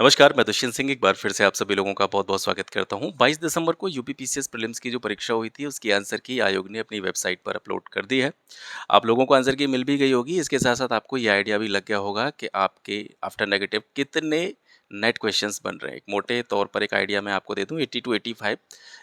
नमस्कार, मैं दुष्यंत सिंह एक बार फिर से आप सभी लोगों का बहुत-बहुत स्वागत करता हूँ। 22 दिसंबर को यूपी पीसीएस प्रीलिम्स की जो परीक्षा हुई थी, उसकी आंसर की आयोग ने अपनी वेबसाइट पर अपलोड कर दी है। आप लोगों को आंसर की मिल भी गई होगी, इसके साथ-साथ आपको ये आइडिया भी लग गया होगा कि आपके आफ्टर नेगेटिव कितने नेट क्वेश्चंस बन रहे हैं। एक मोटे तौर पर एक आइडिया मैं आपको दे दूँ 80 टू 85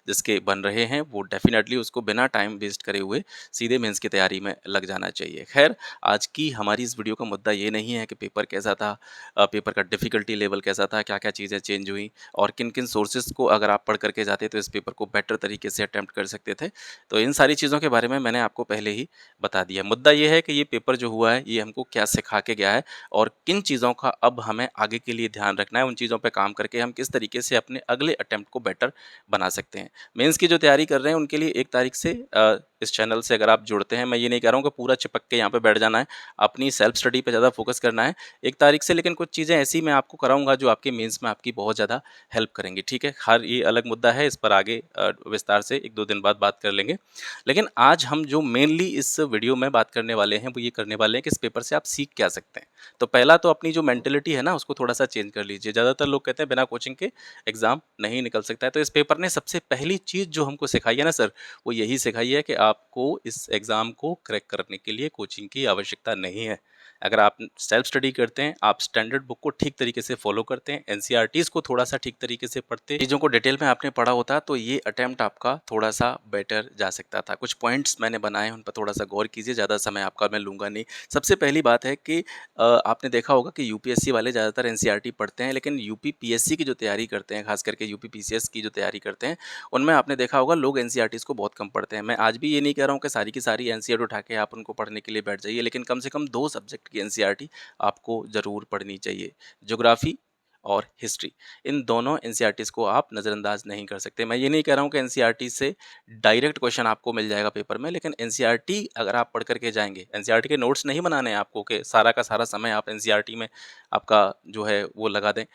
जिसके बन रहे हैं, वो डेफ़िनेटली उसको बिना टाइम वेस्ट करे हुए सीधे मेंस की तैयारी में लग जाना चाहिए। ख़ैर, आज की हमारी इस वीडियो का मुद्दा ये नहीं है कि पेपर कैसा था, पेपर का डिफ़िकल्टी लेवल कैसा था, क्या-क्या चीज़ें चेंज हुई और किन-किन सोर्सेज़ को अगर आप पढ़ कर के जाते तो इस पेपर को बेटर तरीके से अटेम्प्ट कर सकते थे। तो इन सारी चीज़ों के बारे में मैंने आपको पहले ही बता दिया। मुद्दा ये है कि ये पेपर जो हुआ है, ये हमको क्या सिखा के गया है और किन चीज़ों का अब हमें आगे के लिए ध्यान रखना है, उन चीज़ों पे काम करके हम किस तरीके से अपने अगले अटेम्प्ट को बेटर बना सकते हैं। मेंस की जो तैयारी कर रहे हैं, उनके लिए 1 तारीख से इस चैनल से अगर आप जुड़ते हैं, मैं ये नहीं कह रहा हूँ कि पूरा चिपक के यहाँ पे बैठ जाना है, अपनी सेल्फ स्टडी पे ज़्यादा फ़ोकस करना है। 1 तारीख से लेकिन कुछ चीज़ें ऐसी मैं आपको कराऊँगा जो आपके मेंस में आपकी बहुत ज़्यादा हेल्प करेंगी, ठीक है? हर ये अलग मुद्दा है, इस पर आगे विस्तार से 1-2 दिन बाद बात कर लेंगे। लेकिन आज हम जो मेनली इस वीडियो में बात करने वाले हैं, वो ये करने वाले हैं कि इस पेपर से आप सीख क्या सकते हैं। तो पहला तो अपनी जो मेंटालिटी है ना, उसको थोड़ा-सा चेंज कर लीजिए। ज़्यादातर लोग कहते हैं बिना कोचिंग के एग्ज़ाम नहीं निकल सकता है, तो इस पेपर ने सबसे पहली चीज़ जो हमको सिखाई है ना सर, वो यही सिखाई है कि आपको इस एग्ज़ाम को क्रैक करने के लिए कोचिंग की आवश्यकता नहीं है। अगर आप सेल्फ स्टडी करते हैं, आप स्टैंडर्ड बुक को ठीक तरीके से फॉलो करते हैं, एनसीईआरटीज़ को थोड़ा-सा ठीक तरीके से पढ़ते हैं, चीज़ों को डिटेल में आपने पढ़ा होता तो ये अटेम्प्ट आपका थोड़ा-सा बेटर जा सकता था। कुछ पॉइंट्स मैंने बनाए, उन पर थोड़ा-सा गौर कीजिए, ज़्यादा समय आपका मैं लूँगा नहीं। सबसे पहली बात है कि आपने देखा होगा कि यूपीएससी वाले ज़्यादातर एनसीईआरटी पढ़ते हैं, लेकिन यूपी पीएससी की जो तैयारी करते हैं, खास करके यूपी पीसीएस की जो तैयारी करते हैं, उनमें आपने देखा होगा लोग एनसीईआरटीज़ को बहुत कम पढ़ते हैं। मैं आज भी ये नहीं कह रहा हूँ कि सारी की सारी एनसीईआरटी उठा के आप उनको पढ़ने के लिए बैठ जाइए, लेकिन कम से कम 2 सब्जेक्ट की एनसीईआरटी आपको ज़रूर पढ़नी चाहिए। ज्योग्राफ़ी और हिस्ट्री, इन दोनों एनसीईआरटीज़ को आप नज़रअंदाज नहीं कर सकते। मैं ये नहीं कह रहा हूँ कि एनसीईआरटी से डायरेक्ट क्वेश्चन आपको मिल जाएगा पेपर में, लेकिन एनसीईआरटी अगर आप पढ़ कर के जाएँगे, एनसीईआरटी के नोट्स नहीं बनाने हैं आपको कि सारा का सारा समय आप एनसीईआरटी में आपका जो है वो लगा दें।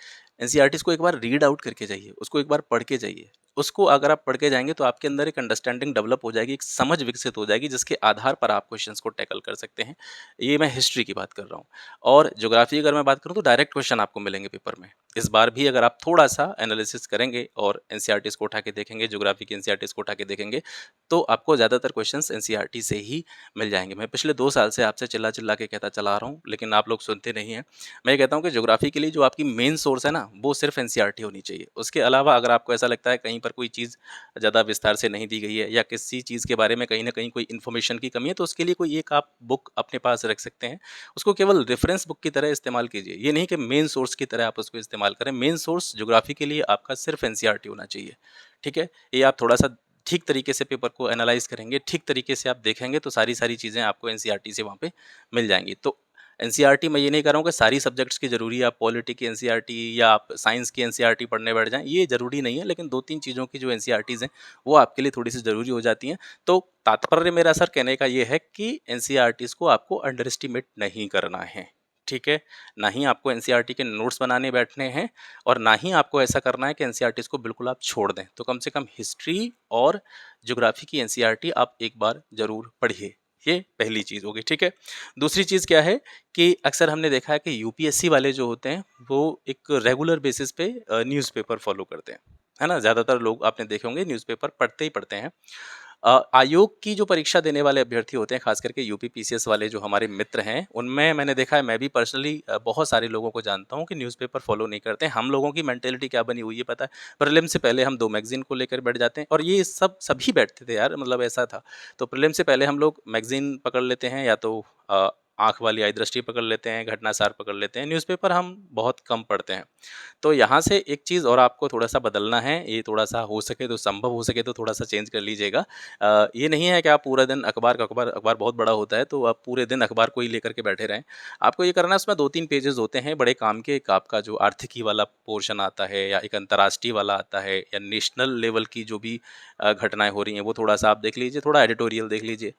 एनसीईआरटीज़ को एक बार रीड आउट करके जाइए, उसको एक बार पढ़ के जाइए। उसको अगर आप पढ़ के जाएँगे तो आपके अंदर एक अंडरस्टैंडिंग डेवलप हो जाएगी, एक समझ विकसित हो जाएगी जिसके आधार पर आप क्वेश्चंस को टैकल कर सकते हैं। ये मैं हिस्ट्री की बात कर रहा हूँ। और ज्योग्राफी अगर मैं बात करूँ तो डायरेक्ट क्वेश्चन आपको मिलेंगे पेपर में। इस बार भी अगर आप थोड़ा-सा एनालिसिस करेंगे और एनसीईआरटीज़ को उठा के देखेंगे, ज्योग्राफी की एनसीईआरटीज़ को उठा के देखेंगे, तो आपको ज़्यादातर क्वेश्चंस एनसीईआरटी से ही मिल जाएँगे। मैं पिछले 2 साल से आपसे चिल्ला-चिल्ला के कहता चला आ रहा हूँ, लेकिन आप लोग सुनते नहीं हैं। मैं ये कहता हूँ कि ज्योग्राफी के लिए जो आपकी मेन सोर्स है ना, वो सिर्फ एनसीईआरटी होनी चाहिए। उसके अलावा अगर आपको ऐसा लगता है कहीं पर कोई चीज़ ज़्यादा विस्तार से नहीं दी गई है या किसी चीज़ के बारे में कहीं न कहीं कोई इन्फॉर्मेशन की कमी है, तो उसके लिए कोई एक आप बुक अपने पास रख सकते हैं। उसको केवल रेफ़रेंस बुक की तरह इस्तेमाल कीजिए। ये नहीं कि मेन सोर्स की तरह आप उसको इस्तेमाल करें। मेन सोर्स ज्योग्राफ़ी के लिए आपका सिर्फ एनसीईआरटी होना चाहिए। ठीक है? ये आप थोड़ा-सा ठीक तरीके से पेपर को एनालाइज़ करेंगे, ठीक तरीके से आप देखेंगे तो सारी चीज़ें आपको एनसीईआरटी से वहाँ पे मिल जाएँगी। तो एनसीईआरटी मैं ये नहीं कह रहा हूँ कि सारी सब्जेक्ट्स की ज़रूरी है, आप पॉलिटी की एनसीईआरटी या आप साइंस की एनसीईआरटी पढ़ने बैठ जाएँ, ये ज़रूरी नहीं है, लेकिन 2-3 चीज़ों की जो एनसीईआरटीज़ हैं, वो आपके लिए थोड़ी-सी ज़रूरी हो जाती हैं। तो तात्पर्य मेरा सर कहने का ये है कि एनसीईआरटीज़ को आपको अंडर एस्टिमेट नहीं करना है, ठीक है? ना ही आपको एनसीईआरटी के नोट्स बनाने बैठने हैं और ना ही आपको ऐसा करना है कि एनसीईआरटीज़ को बिल्कुल आप छोड़ दें। तो कम से कम हिस्ट्री और ज्योग्राफ़ी की एनसीईआरटी आप एक बार ज़रूर पढ़िए। ये पहली चीज़ हो गई, ठीक है? दूसरी चीज़ क्या है कि अक्सर हमने देखा है कि यूपीएससी वाले जो होते हैं, वो एक रेगुलर बेसिस पे न्यूज़पेपर फ़ॉलो करते हैं, है ना? ज़्यादातर लोग आपने देखे होंगे न्यूज़पेपर पढ़ते ही पढ़ते हैं। आयोग की जो परीक्षा देने वाले अभ्यर्थी होते हैं, ख़ास करके यूपी पीसीएस वाले जो हमारे मित्र हैं, उनमें मैंने देखा है, मैं भी पर्सनली बहुत सारे लोगों को जानता हूँ कि न्यूज़पेपर फ़ॉलो नहीं करते हैं। हम लोगों की मेंटालिटी क्या बनी हुई है पता है? प्रीलिम से पहले हम 2 मैगज़ीन को लेकर बैठ जाते हैं और ये सभी बैठते थे यार, मतलब ऐसा था। तो प्रीलिम से पहले हम लोग मैगज़ीन पकड़ लेते हैं या तो आँख वाली आई दृष्टि पकड़ लेते हैं, घटनासार पकड़ लेते हैं, न्यूज़पेपर हम बहुत कम पढ़ते हैं। तो यहाँ से एक चीज़ और आपको थोड़ा-सा बदलना है, ये थोड़ा-सा हो सके तो संभव हो सके तो थोड़ा-सा चेंज कर लीजिएगा। ये नहीं है कि आप पूरा दिन अखबार बहुत बड़ा होता है, तो आप पूरे दिन अखबार को ही लेकर के बैठे रहें। आपको ये करना है, उसमें 2-3 पेजेज़ होते हैं बड़े काम के। एक आपका जो आर्थिकी वाला पोर्शन आता है या एक अंतर्राष्ट्रीय वाला आता है या नेशनल लेवल की जो भी घटनाएँ हो रही हैं, वो थोड़ा-सा आप देख लीजिए, थोड़ा एडिटोरियल देख लीजिए।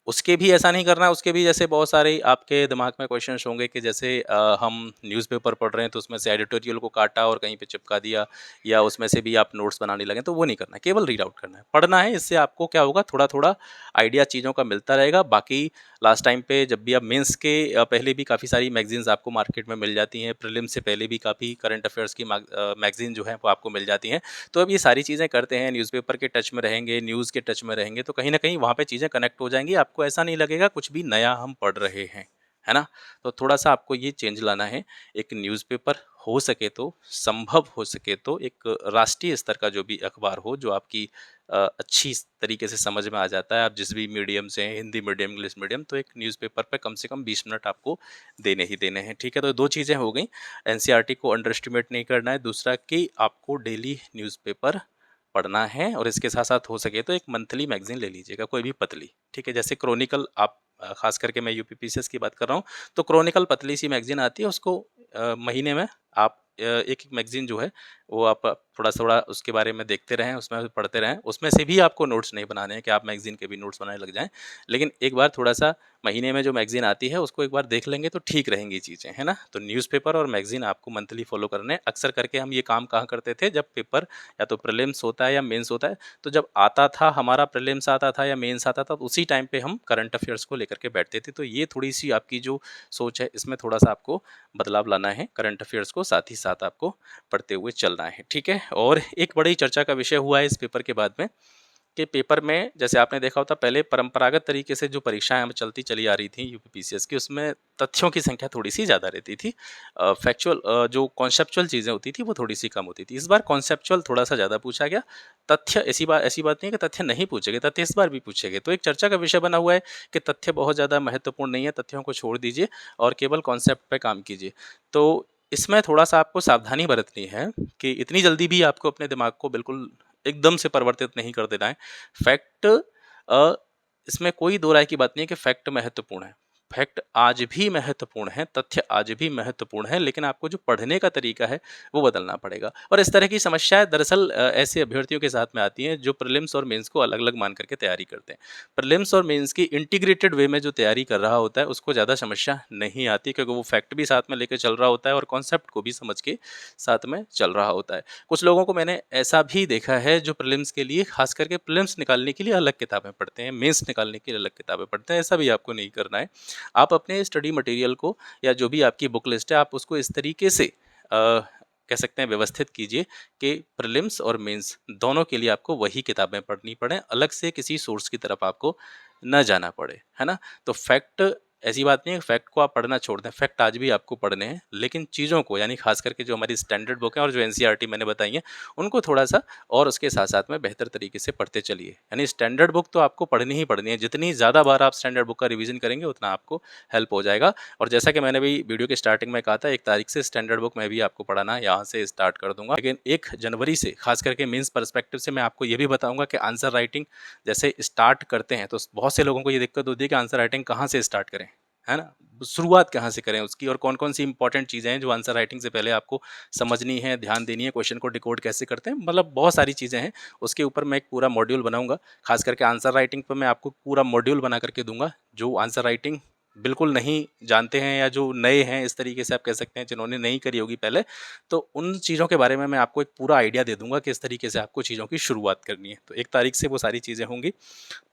उसके भी ऐसा नहीं करना, उसके भी जैसे बहुत सारे आपके दिमाग में क्वेश्चंस होंगे कि जैसे हम न्यूज़पेपर पढ़ रहे हैं तो उसमें से एडिटोरियल को काटा और कहीं पे चिपका दिया, या उसमें से भी आप नोट्स बनाने लगे, तो वो नहीं करना है, केवल रीड आउट करना है, पढ़ना है। इससे आपको क्या होगा, थोड़ा थोड़ा आइडिया चीज़ों का मिलता रहेगा। बाकी लास्ट टाइम पे जब भी आप मेंस के पहले भी काफ़ी सारी मैगजीन्स आपको मार्केट में मिल जाती हैं, प्रीलिम्स से पहले भी काफ़ी करंट अफेयर्स की मैगजीन जो है वो आपको मिल जाती हैं। तो अब ये सारी चीज़ें करते हैं, न्यूज़पेपर के टच में रहेंगे, न्यूज़ के टच में रहेंगे, तो कहीं न कहीं वहाँ पे चीज़ें कनेक्ट हो जाएँगी। आपको ऐसा नहीं लगेगा कुछ भी नया हम पढ़ रहे हैं, है ना? तो थोड़ा-सा आपको ये चेंज लाना है। एक न्यूज़पेपर हो सके तो, संभव हो सके तो एक राष्ट्रीय स्तर का जो भी अखबार हो, जो आपकी अच्छी तरीके से समझ में आ जाता है। आप जिस भी मीडियम से हैं, हिंदी मीडियम, इंग्लिश मीडियम, तो एक न्यूज़पेपर पे कम से कम 20 मिनट आपको देने ही देने हैं, ठीक है? तो 2 चीज़ें हो गई, एनसीईआरटी को अंडर एस्टिमेट नहीं करना है, दूसरा कि आपको डेली न्यूज़पेपर पढ़ना है, और इसके साथ-साथ हो सके तो एक मंथली मैगज़ीन ले लीजिएगा, कोई भी पतली, ठीक है? जैसे क्रॉनिकल आप ख़ास करके मैं यूपीपीसीएस की बात कर रहा हूँ, तो क्रॉनिकल पतली-सी मैगज़ीन आती है, उसको महीने में आप एक-एक मैगज़ीन जो है, वो आप थोड़ा-थोड़ा उसके बारे में देखते रहें, उसमें पढ़ते रहें। उसमें से भी आपको नोट्स नहीं बनाने हैं कि आप मैगज़ीन के भी नोट्स बनाने लग जाएँ। लेकिन एक बार थोड़ा-सा महीने में जो मैगज़ीन आती है, उसको एक बार देख लेंगे तो ठीक रहेंगी चीज़ें, है ना? तो न्यूज़पेपर और मैगज़ीन आपको मंथली फ़ॉलो करने हैं। अक्सर करके हम ये काम कहाँ करते थे, जब पेपर या तो प्रीलिम्स होता है या मेंस होता है, तो जब आता था हमारा प्रीलिम्स आता था या मेंस आता था, तो उसी टाइम पे हम करंट अफेयर्स को लेकर के बैठते थे। तो ये थोड़ी-सी आपकी जो सोच है, इसमें थोड़ा-सा आपको बदलाव लाना है। करंट अफेयर्स को साथ ही साथ आपको पढ़ते हुए चलना है, ठीक है? और एक बड़ी चर्चा का विषय हुआ है इस पेपर के बाद में, कि पेपर में जैसे आपने देखा होता, पहले परंपरागत तरीके से जो परीक्षाएँ हम चलती चली आ रही थी यूपीपीसीएस की, उसमें तथ्यों की संख्या थोड़ी-सी ज़्यादा रहती थी। फैक्चुअल जो कॉन्सेप्चुअल चीज़ें होती थी वो थोड़ी-सी कम होती थी। इस बार कॉन्सेप्चुअल थोड़ा-सा ज़्यादा पूछा गया। तथ्य ऐसी बात नहीं है कि तथ्य नहीं पूछे गए, तथ्य इस बार भी पूछे गए। तो एक चर्चा का विषय बना हुआ है कि तथ्य बहुत ज़्यादा महत्वपूर्ण नहीं है, तथ्यों को छोड़ दीजिए और केवल कॉन्सेप्ट पे काम कीजिए। तो इसमें थोड़ा-सा आपको सावधानी बरतनी है कि इतनी जल्दी भी आपको अपने दिमाग को बिल्कुल एकदम से परिवर्तित नहीं कर देना है। फैक्ट इसमें कोई दो राय की बात नहीं है कि फैक्ट महत्वपूर्ण है। फैक्ट आज भी महत्वपूर्ण है, तथ्य आज भी महत्वपूर्ण है, लेकिन आपको जो पढ़ने का तरीका है वो बदलना पड़ेगा। और इस तरह की समस्याएं दरअसल ऐसे अभ्यर्थियों के साथ में आती हैं जो प्रीलिम्स और मेंस को अलग-अलग मान करके तैयारी करते हैं। प्रीलिम्स और मेंस की इंटीग्रेटेड वे में जो तैयारी कर रहा होता है, उसको ज़्यादा समस्या नहीं आती, क्योंकि वो फैक्ट भी साथ में लेके चल रहा होता है और कॉन्सेप्ट को भी समझ के साथ में चल रहा होता है। कुछ लोगों को मैंने ऐसा भी देखा है जो प्रीलिम्स के लिए, खास करके प्रीलिम्स निकालने के लिए अलग किताबें पढ़ते हैं, मेंस निकालने के लिए अलग किताबें पढ़ते हैं। ऐसा भी आपको नहीं करना है। आप अपने स्टडी मटेरियल को, या जो भी आपकी बुक लिस्ट है, आप उसको इस तरीके से कह सकते हैं व्यवस्थित कीजिए कि प्रीलिम्स और मेंस दोनों के लिए आपको वही किताबें पढ़नी पड़े, अलग से किसी सोर्स की तरफ आपको न जाना पड़े, है ना? तो फैक्ट ऐसी बात नहीं है, फैक्ट को आप पढ़ना छोड़ दें, फैक्ट आज भी आपको पढ़ने हैं, लेकिन चीज़ों को, यानी खास करके जो हमारी स्टैंडर्ड बुक है और जो एनसीईआरटी मैंने बताई है, उनको थोड़ा-सा और उसके साथ-साथ में बेहतर तरीके से पढ़ते चलिए। यानी स्टैंडर्ड बुक तो आपको पढ़नी ही पढ़नी है, जितनी ज़्यादा बार आप स्टैंडर्ड बुक का रिवीजन करेंगे उतना आपको हेल्प हो जाएगा। और जैसा कि मैंने भी वीडियो के स्टार्टिंग में कहा था, 1 तारीख से स्टैंडर्ड बुक मैं भी आपको पढ़ाना यहाँ से स्टार्ट कर दूँगा। लेकिन 1 जनवरी से खास करके मेंस पर्सपेक्टिव से मैं आपको ये भी बताऊँगा कि आंसर राइटिंग जैसे स्टार्ट करते हैं, तो बहुत से लोगों को ये दिक्कत होती है कि आंसर राइटिंग कहाँ से स्टार्ट करें, है ना? शुरुआत कहाँ से करें उसकी, और कौन-कौन सी इंपॉर्टेंट चीज़ें हैं जो आंसर राइटिंग से पहले आपको समझनी है, ध्यान देनी है, क्वेश्चन को डिकोड कैसे करते हैं, मतलब बहुत सारी चीज़ें हैं। उसके ऊपर मैं एक पूरा मॉड्यूल बनाऊँगा। खास करके आंसर राइटिंग पे मैं आपको पूरा मॉड्यूल बना करके दूँगा। जो आंसर राइटिंग बिल्कुल नहीं जानते हैं, या जो नए हैं, इस तरीके से आप कह सकते हैं, जिन्होंने नहीं करी होगी पहले, तो उन चीज़ों के बारे में मैं आपको एक पूरा आइडिया दे दूँगा कि इस तरीके से आपको चीज़ों की शुरुआत करनी है। तो 1 तारीख से वो सारी चीज़ें होंगी।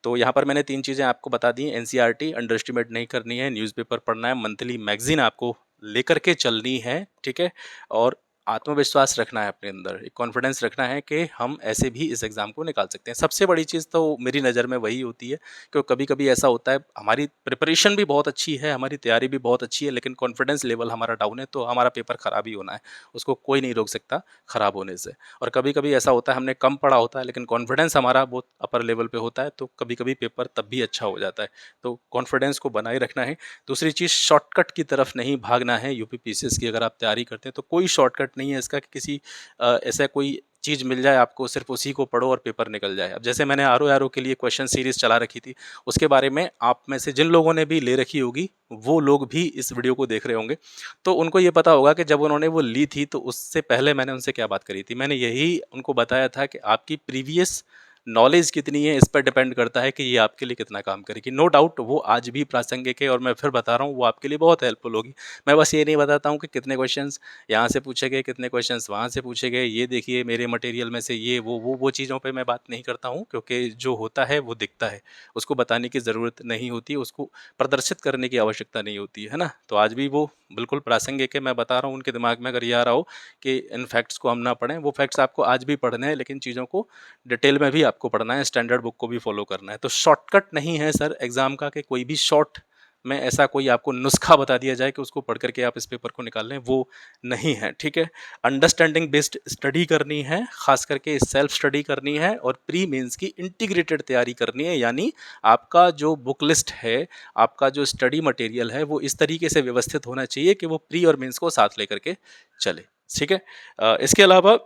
तो यहाँ पर मैंने 3 चीज़ें आपको बता दी। एनसीईआरटी अंडर एस्टिमेट नहीं करनी है, न्यूज़पेपर पढ़ना है, मंथली मैगज़ीन आपको लेकर के चलनी है, ठीक है? और आत्मविश्वास रखना है अपने अंदर, एक कॉन्फिडेंस रखना है कि हम ऐसे भी इस एग्ज़ाम को निकाल सकते हैं। सबसे बड़ी चीज़ तो मेरी नज़र में वही होती है कि कभी-कभी ऐसा होता है, हमारी प्रिपरेशन भी बहुत अच्छी है, हमारी तैयारी भी बहुत अच्छी है, लेकिन कॉन्फिडेंस लेवल हमारा डाउन है, तो हमारा पेपर ख़राब ही होना है। उसको कोई नहीं रोक सकता ख़राब होने से। और कभी-कभी ऐसा होता है, हमने कम पढ़ा होता है, लेकिन कॉन्फिडेंस हमारा बहुत अपर लेवल पे होता है, तो कभी-कभी पेपर तब भी अच्छा हो जाता है। तो कॉन्फिडेंस को बनाए रखना है। दूसरी चीज़, शॉर्टकट की तरफ नहीं भागना है। यूपीपीसीएस की अगर आप तैयारी करते हैं तो कोई शॉर्टकट नहीं है इसका कि किसी ऐसा कोई चीज़ मिल जाए आपको, सिर्फ उसी को पढ़ो और पेपर निकल जाए। अब जैसे मैंने आरओ के लिए क्वेश्चन सीरीज़ चला रखी थी, उसके बारे में आप में से जिन लोगों ने भी ले रखी होगी, वो लोग भी इस वीडियो को देख रहे होंगे, तो उनको ये पता होगा कि जब उन्होंने वो ली थी, तो उससे पहले मैंने उनसे क्या बात करी थी। मैंने यही उनको बताया था कि आपकी प्रीवियस नॉलेज कितनी है इस पर डिपेंड करता है कि ये आपके लिए कितना काम करेगी। नो डाउट वो आज भी प्रासंगिक है और मैं फिर बता रहा हूँ वो आपके लिए बहुत हेल्पफुल होगी। मैं बस ये नहीं बताता हूँ कि कितने क्वेश्चंस यहाँ से पूछे गए, कितने क्वेश्चंस वहाँ से पूछे गए, ये देखिए मेरे मटेरियल में से ये वो चीज़ों पे मैं बात नहीं करता हूँ, क्योंकि जो होता है वो दिखता है, उसको बताने की ज़रूरत नहीं होती, उसको प्रदर्शित करने की आवश्यकता नहीं होती है ना। तो आज भी वो बिल्कुल प्रासंगिक है। मैं बता रहा हूँ उनके दिमाग में अगर ये आ रहा हो कि इन फैक्ट्स को हम ना पढ़ें, वो फैक्ट्स आपको आज भी पढ़ने हैं, लेकिन चीज़ों को डिटेल में भी आपको पढ़ना है, स्टैंडर्ड बुक को भी फॉलो करना है। तो शॉर्टकट नहीं है सर एग्जाम का कि कोई भी शॉर्ट में ऐसा कोई आपको नुस्खा बता दिया जाए कि उसको पढ़ करके आप इस पेपर को निकाल लें, वो नहीं है। ठीक है, अंडरस्टैंडिंग बेस्ड स्टडी करनी है, खास करके सेल्फ स्टडी करनी है और प्री मेंस की इंटीग्रेटेड तैयारी करनी है। यानी आपका जो बुक लिस्ट है, आपका जो स्टडी मटेरियल है, वो इस तरीके से व्यवस्थित होना चाहिए कि वो प्री और मेंस को साथ लेकर के चले। ठीक है, इसके अलावा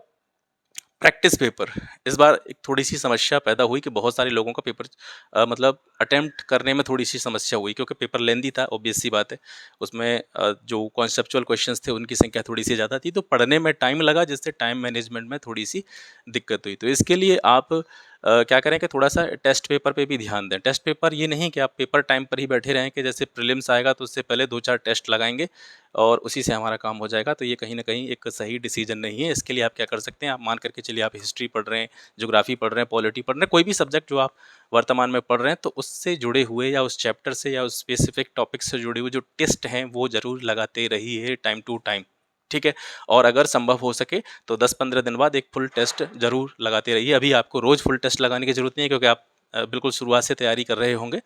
प्रैक्टिस पेपर, इस बार एक थोड़ी-सी समस्या पैदा हुई कि बहुत सारे लोगों का पेपर मतलब अटेम्प्ट करने में थोड़ी-सी समस्या हुई, क्योंकि पेपर लेंदी था, ऑब्वियस सी बात है। उसमें जो कॉन्सेप्चुअल क्वेश्चंस थे उनकी संख्या थोड़ी-सी ज़्यादा थी, तो पढ़ने में टाइम लगा, जिससे टाइम मैनेजमेंट में थोड़ी-सी दिक्कत हुई। तो इसके लिए आप क्या करें कि थोड़ा-सा टेस्ट पेपर पे भी ध्यान दें। टेस्ट पेपर ये नहीं कि आप पेपर टाइम पर ही बैठे रहें कि जैसे प्रीलिम्स आएगा तो उससे पहले 2-4 टेस्ट लगाएँगे और उसी से हमारा काम हो जाएगा, तो ये कहीं न कहीं एक सही डिसीजन नहीं है। इसके लिए आप क्या कर सकते हैं, आप मान करके चलिए आप हिस्ट्री पढ़ रहे हैं, ज्योग्राफी पढ़ रहे हैं, पॉलिटी पढ़ रहे हैं, कोई भी सब्जेक्ट जो आप वर्तमान में पढ़ रहे हैं, तो उससे जुड़े हुए या उस चैप्टर से या उस स्पेसिफिक टॉपिक से जुड़े हुए जो टेस्ट हैं, वो ज़रूर लगाते रहिए टाइम टू टाइम। ठीक है, और अगर संभव हो सके तो 10-15 दिन बाद एक फुल टेस्ट ज़रूर लगाते रहिए। अभी आपको रोज़ फुल टेस्ट लगाने की ज़रूरत नहीं है, क्योंकि आप बिल्कुल शुरुआत से तैयारी कर रहे होंगे।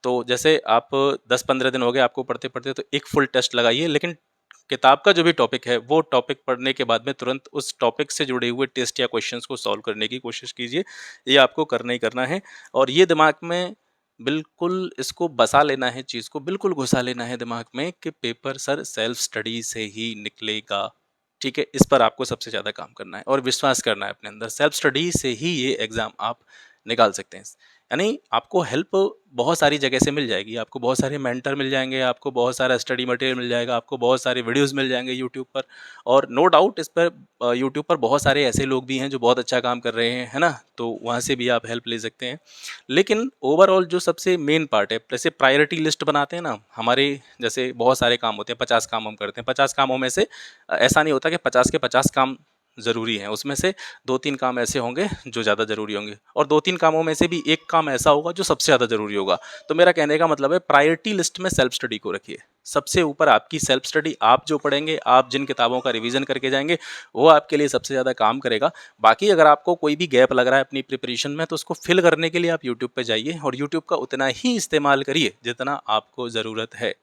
तो जैसे आप 10-15 दिन हो गए आपको पढ़ते-पढ़ते, तो एक फुल टेस्ट लगाइए, लेकिन किताब का जो भी टॉपिक है, वो टॉपिक पढ़ने के बाद में तुरंत उस टॉपिक से जुड़े हुए टेस्ट या क्वेश्चंस को सॉल्व करने की कोशिश कीजिए। ये आपको करना ही करना है और ये दिमाग में बिल्कुल इसको बसा लेना है, चीज़ को बिल्कुल घुसा लेना है दिमाग में कि पेपर सर सेल्फ स्टडी से ही निकलेगा। ठीक है, इस पर आपको सबसे ज़्यादा काम करना है और विश्वास करना है अपने अंदर। सेल्फ स्टडी से ही ये एग्ज़ाम आप निकाल सकते हैं। यानी आपको हेल्प बहुत सारी जगह से मिल जाएगी, आपको बहुत सारे मेंटर मिल जाएंगे, आपको बहुत सारा स्टडी मटेरियल मिल जाएगा, आपको बहुत सारे वीडियोस मिल जाएंगे यूट्यूब पर। और नो डाउट इस पर यूट्यूब पर बहुत सारे ऐसे लोग भी हैं जो बहुत अच्छा काम कर रहे हैं, है ना, तो वहाँ से भी आप हेल्प ले सकते हैं। लेकिन ओवरऑल जो सबसे मेन पार्ट है, जैसे प्रायोरिटी लिस्ट बनाते हैं ना हमारे, जैसे बहुत सारे काम होते हैं, 50 काम हम करते हैं, 50 कामों में से ऐसा नहीं होता कि 50 के 50 काम ज़रूरी हैं, उसमें से 2-3 काम ऐसे होंगे जो ज़्यादा ज़रूरी होंगे और 2-3 कामों में से भी एक काम ऐसा होगा जो सबसे ज़्यादा ज़रूरी होगा। तो मेरा कहने का मतलब है प्रायोरिटी लिस्ट में सेल्फ स्टडी को रखिए। सबसे ऊपर आपकी सेल्फ स्टडी, आप जो पढ़ेंगे, आप जिन किताबों का रिवीजन करके जाएंगे, वो आपके लिए सबसे ज़्यादा काम करेगा। बाकी अगर आपको कोई भी गैप लग रहा है अपनी प्रिपरेशन में, तो उसको फिल करने के लिए आप यूट्यूब पे जाइए और यूट्यूब का उतना ही इस्तेमाल करिए जितना आपको ज़रूरत है।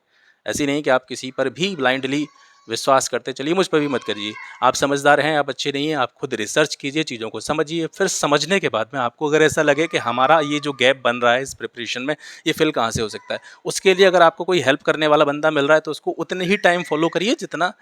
ऐसी नहीं कि आप किसी पर भी ब्लाइंडली विश्वास करते चलिए, मुझ पर भी मत करिए। आप समझदार हैं, आप अच्छे नहीं हैं, आप खुद रिसर्च कीजिए, चीज़ों को समझिए, फिर समझने के बाद में आपको अगर ऐसा लगे कि हमारा ये जो गैप बन रहा है इस प्रिपरेशन में, ये फिल कहाँ से हो सकता है, उसके लिए अगर आपको कोई हेल्प करने वाला बंदा मिल रहा है, तो उसको उतने ही टाइम फॉलो करिए जितना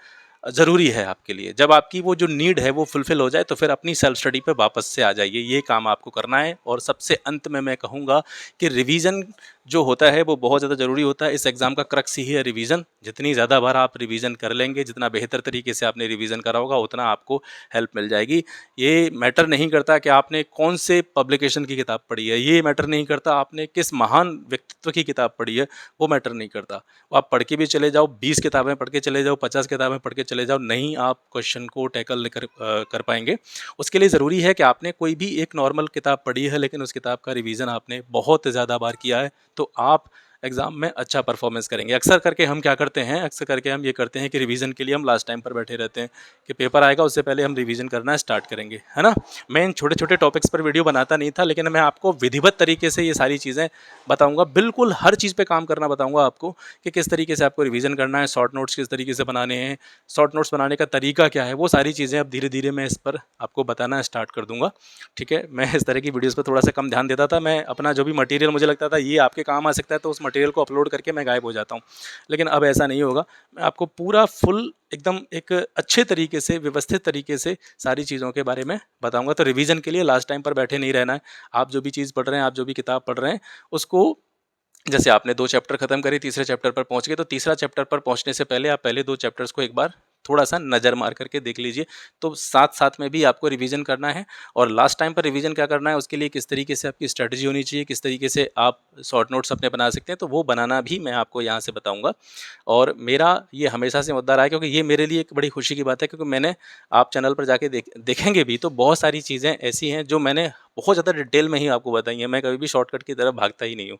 ज़रूरी है आपके लिए। जब आपकी वो जो नीड है वो फुलफ़िल हो जाए, तो फिर अपनी सेल्फ स्टडी पे वापस से आ जाइए। ये काम आपको करना है। और सबसे अंत में मैं कहूँगा कि रिवीजन जो होता है वो बहुत ज़्यादा ज़रूरी होता है। इस एग्ज़ाम का क्रक्स ही है रिवीजन। जितनी ज़्यादा बार आप रिवीजन कर लेंगे, जितना बेहतर तरीके से आपने रिवीजन करा होगा, उतना आपको हेल्प मिल जाएगी। ये मैटर नहीं करता कि आपने कौन से पब्लिकेशन की किताब पढ़ी है, ये मैटर नहीं करता आपने किस महान व्यक्तित्व की किताब पढ़ी है, वो मैटर नहीं करता। वो आप पढ़ के भी चले जाओ, 20 किताबें पढ़ के चले जाओ, 50 किताबें पढ़ के चले जाओ, नहीं आप क्वेश्चन को टैकल कर पाएंगे। उसके लिए ज़रूरी है कि आपने कोई भी एक नॉर्मल किताब पढ़ी है, लेकिन उस किताब का रिवीजन आपने बहुत ज़्यादा बार किया है, तो आप एग्ज़ाम में अच्छा परफॉर्मेंस करेंगे। अक्सर करके हम क्या करते हैं, अक्सर करके हम ये करते हैं कि रिवीजन के लिए हम लास्ट टाइम पर बैठे रहते हैं कि पेपर आएगा उससे पहले हम रिवीजन करना स्टार्ट करेंगे, है ना। मैं इन छोटे छोटे टॉपिक्स पर वीडियो बनाता नहीं था, लेकिन मैं आपको विधिवत तरीके से ये सारी चीज़ें बताऊँगा। बिल्कुल हर चीज़ पर काम करना बताऊँगा आपको कि किस तरीके से आपको रिवीजन करना है, शॉर्ट नोट्स किस तरीके से बनाने हैं, शॉर्ट नोट्स बनाने का तरीका क्या है, वो सारी चीज़ें अब धीरे धीरे मैं इस पर आपको बताना स्टार्ट कर दूँगा। ठीक है, मैं इस तरह की वीडियोज़ पर थोड़ा सा कम ध्यान देता था। मैं अपना जो भी मटेरियल मुझे लगता था ये आपके काम आ सकता है, तो उस मटेरियल को अपलोड करके मैं गायब हो जाता हूँ। लेकिन अब ऐसा नहीं होगा। मैं आपको पूरा फुल एकदम एक अच्छे तरीके से, व्यवस्थित तरीके से सारी चीज़ों के बारे में बताऊँगा। तो रिवीजन के लिए लास्ट टाइम पर बैठे नहीं रहना है। आप जो भी चीज़ पढ़ रहे हैं, आप जो भी किताब पढ़ रहे हैं, उसको जैसे आपने 2 चैप्टर खत्म करे, तीसरे चैप्टर पर पहुंच गए, तो तीसरा चैप्टर पर पहुंचने से पहले आप पहले 2 चैप्टर्स को एक बार थोड़ा-सा नज़र मार करके देख लीजिए। तो साथ-साथ में भी आपको रिवीजन करना है और लास्ट टाइम पर रिवीजन क्या करना है, उसके लिए किस तरीके से आपकी स्ट्रैटेजी होनी चाहिए, किस तरीके से आप शॉर्ट नोट्स अपने बना सकते हैं, तो वो बनाना भी मैं आपको यहाँ से बताऊँगा। और मेरा ये हमेशा से मुद्दा रहा है, क्योंकि ये मेरे लिए एक बड़ी खुशी की बात है, क्योंकि मैंने आप चैनल पर जाके देखेंगे भी तो बहुत सारी चीज़ें ऐसी हैं जो मैंने बहुत ज़्यादा डिटेल में ही आपको बताई हैं। मैं कभी भी शॉर्टकट की तरफ भागता ही नहीं हूँ।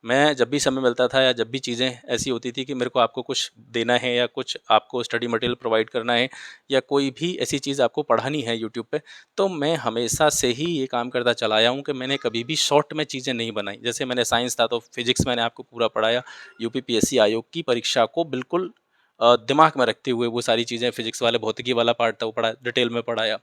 मैं जब भी समय मिलता था या जब भी चीज़ें ऐसी होती थी कि मेरे को आपको कुछ देना है या कुछ आपको स्टडी मटेरियल प्रोवाइड करना है या कोई भी ऐसी चीज़ आपको पढ़ानी है यूट्यूब पे, तो मैं हमेशा से ही ये काम करता चला आया हूँ कि मैंने कभी भी शॉर्ट में चीज़ें नहीं बनाई। जैसे मैंने साइंस था तो फिजिक्स मैंने आपको पूरा पढ़ाया, यूपीपीएससी आयोग की परीक्षा को बिल्कुल दिमाग में रखते हुए वो सारी चीज़ें, फिजिक्स वाले भौतिकी वाला पार्ट था वो पढ़ा, डिटेल में पढ़ाया।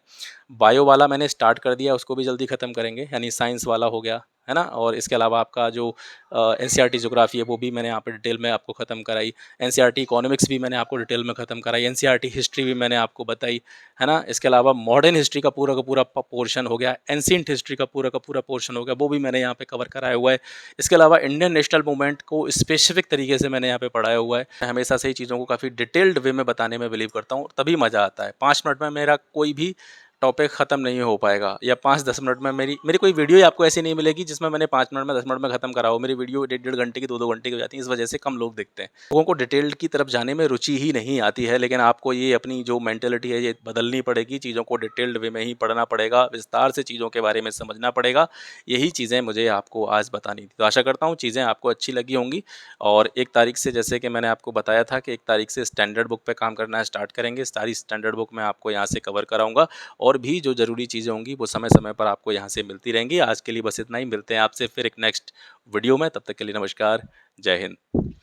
बायो वाला मैंने स्टार्ट कर दिया, उसको भी जल्दी ख़त्म करेंगे, यानी साइंस वाला हो गया, है ना? और इसके अलावा आपका जो एनसीईआरटी ज्योग्राफी है वो भी मैंने यहाँ पे डिटेल में आपको ख़त्म कराई। एनसीईआरटी इकोनॉमिक्स भी मैंने आपको डिटेल में ख़त्म कराई। एनसीईआरटी हिस्ट्री भी मैंने आपको बताई, है ना? इसके अलावा मॉडर्न हिस्ट्री का पूरा पोर्शन हो गया, एंशिएंट हिस्ट्री का पूरा पोर्शन हो गया, वो भी मैंने यहाँ पे कवर कराया हुआ है। इसके अलावा इंडियन नेशनल मूवमेंट को स्पेसिफिक तरीके से मैंने यहाँ पे पढ़ाया हुआ है। मैं हमेशा से ही चीज़ों को काफ़ी डिटेल्ड वे में बताने में बिलीव करता हूँ, तभी मज़ा आता है। 5 मिनट में मेरा कोई भी टॉपिक ख़त्म नहीं हो पाएगा, या 5-10 मिनट में मेरी मेरी कोई वीडियो ही आपको ऐसी नहीं मिलेगी जिसमें मैंने 5 मिनट में 10 मिनट में ख़त्म करा हो। मेरी वीडियो डेढ़ घंटे की, 2-2 घंटे की हो जाती है, इस वजह से कम लोग देखते हैं। लोगों को डिटेल्ड की तरफ जाने में रुचि ही नहीं आती है, लेकिन आपको ये अपनी जो मेंटालिटी है ये बदलनी पड़ेगी। चीज़ों को डिटेल्ड वे में ही पढ़ना पड़ेगा, विस्तार से चीज़ों के बारे में समझना पड़ेगा। यही चीज़ें मुझे आपको आज बतानी थी। तो आशा करता हूँ चीज़ें आपको अच्छी लगी होंगी। और 1 तारीख से, जैसे कि मैंने आपको बताया था कि 1 तारीख से स्टैंडर्ड बुक पे काम करना स्टार्ट करेंगे। सारी स्टैंडर्ड बुक मैं आपको यहाँ से कवर कराऊँगा और भी जो ज़रूरी चीज़ें होंगी वो समय-समय पर आपको यहाँ से मिलती रहेंगी। आज के लिए बस इतना ही, मिलते हैं आपसे फिर एक नेक्स्ट वीडियो में, तब तक के लिए नमस्कार, जय हिंद।